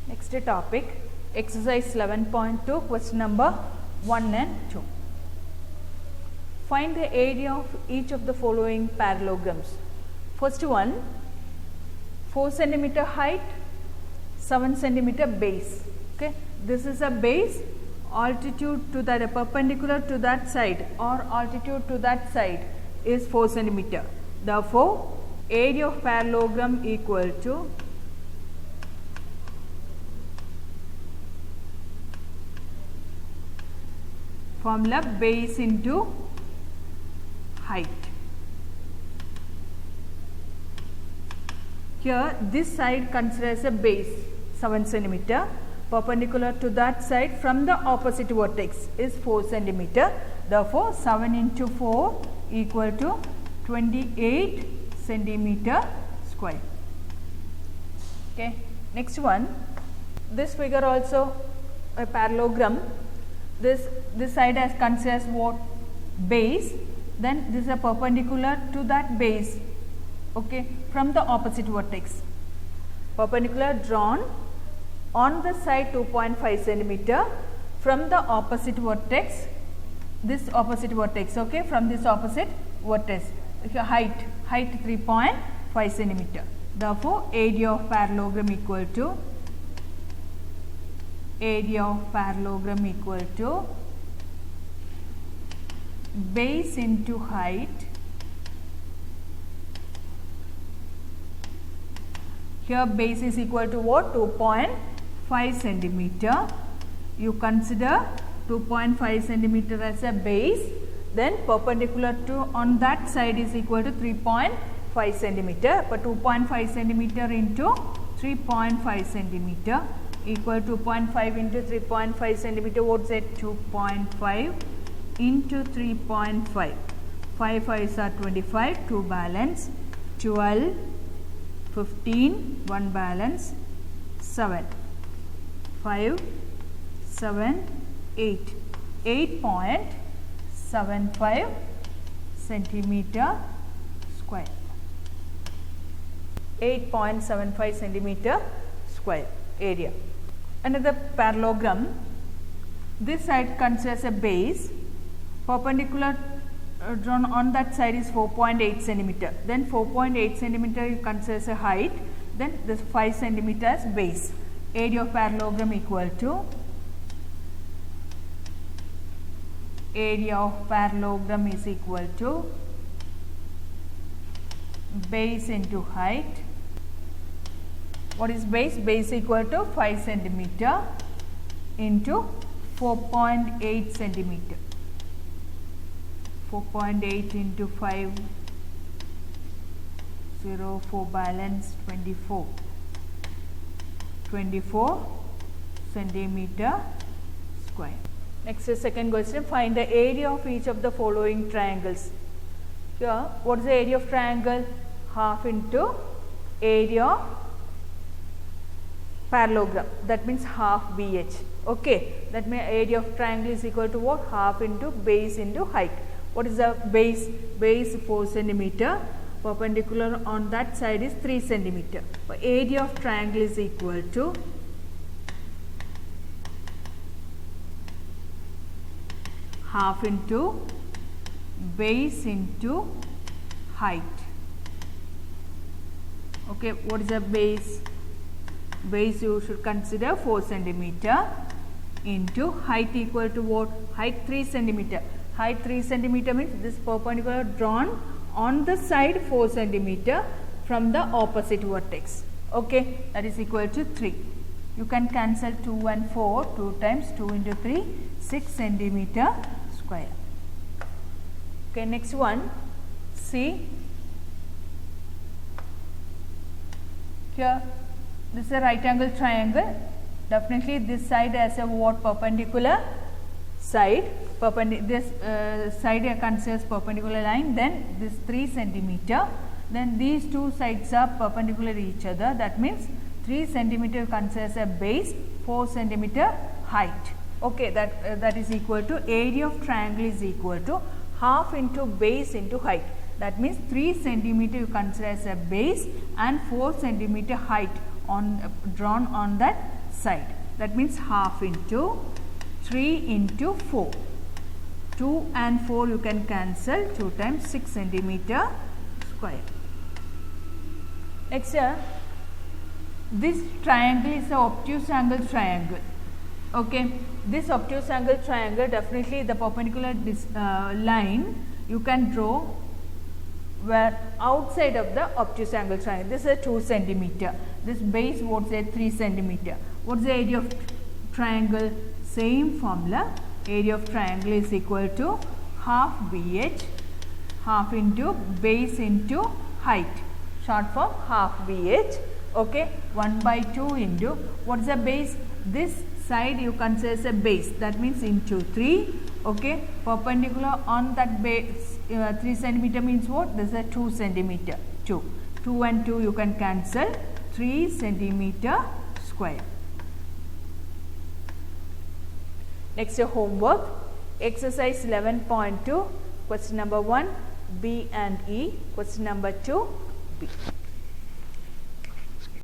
Next topic, exercise 11.2, question number 1 and 2. Find the area of each of the following parallelograms. First one, 4 centimeter height, 7 centimeter base. Okay, this is a base, altitude to that perpendicular to that side or altitude to that side is 4 centimeter. Therefore, area of parallelogram equal to formula base into height. Here this side considers a base 7 centimeter, perpendicular to that side from the opposite vertex is 4 centimeter. Therefore, 7 into 4 equal to 28 centimeter square. Okay. Next one, this figure also a parallelogram. This side as considers what? Base. Then this is a perpendicular to that base. Okay, from the opposite vertex. Perpendicular drawn on the side 2.5 centimeter from the opposite vertex. This opposite vertex. Okay, from this opposite vertex. Height 3.5 centimeter. Therefore, area of parallelogram equal to base into height. Here base is equal to what? 2.5 centimeter. You consider 2.5 centimeter as a base, then perpendicular to on that side is equal to 3.5 centimeter. But 2.5 centimeter into 3.5 centimeter equal to 2.5 into 3.5 centimeter. What is it? 2.5 into 3.5. 5 5s are 25, 2 balance, 12, 15, 1 balance, 7, 5, 7, 8, 8.75 centimeter square. 8.75 centimeter square area. Another parallelogram, this side considers a base, perpendicular drawn on that side is 4.8 centimeter. Then 4.8 centimeter you considers a height, then this 5 centimeters base. Area of parallelogram equal to base into height. What is base? Base equal to 5 centimeter into 4.8 centimeter. 4.8 into 5, 0, 4 balance, 24. 24 centimeter square. Next is second question. Find the area of each of the following triangles. Here, what is the area of triangle? Half into area of parallelogram. That means half BH. Okay. That means area of triangle is equal to what? Half into base into height. What is the base? Base 4 centimeter. Perpendicular on that side is 3 centimeter. But area of triangle is equal to half into base into height. Okay, what is the base? Base you should consider 4 centimeter into height equal to what? Height 3 centimeter. Height 3 centimeter means this perpendicular drawn on the side 4 centimeter from the opposite vertex. Okay, that is equal to 3. You can cancel 2 and 4. 2 times 2 into 3, 6 centimeter square. Okay, next one. See, here this is a right angle triangle. Definitely this side has a what? Perpendicular side. This side considers perpendicular line. Then this 3 centimeter. Then these two sides are perpendicular to each other. That means 3 centimeter considers a base, 4 centimeter height. Okay, that is equal to area of triangle is equal to half into base into height. That means 3 centimeter you consider as a base and 4 centimeter height on drawn on that side. That means half into 3 into 4. 2 and 4 you can cancel. 2 times 6 centimeter square. Next, this triangle is an obtuse angle triangle. Okay, this obtuse angle triangle, definitely the perpendicular line you can draw where outside of the obtuse angle triangle. This is a 2 centimeter. This base what's a 3 centimeter. What's the area of triangle? Same formula. Area of triangle is equal to half BH, half into base into height. Short form half BH. Okay, 1 by 2 into what's the base? This side you consider as a base. That means into 3. Okay, perpendicular on that base 3 centimeter means what? This is a 2 centimeter. 2 and 2 you can cancel. 3 centimeter square. Next, your homework. Exercise 11.2. Question number 1, B and E. Question number 2, B.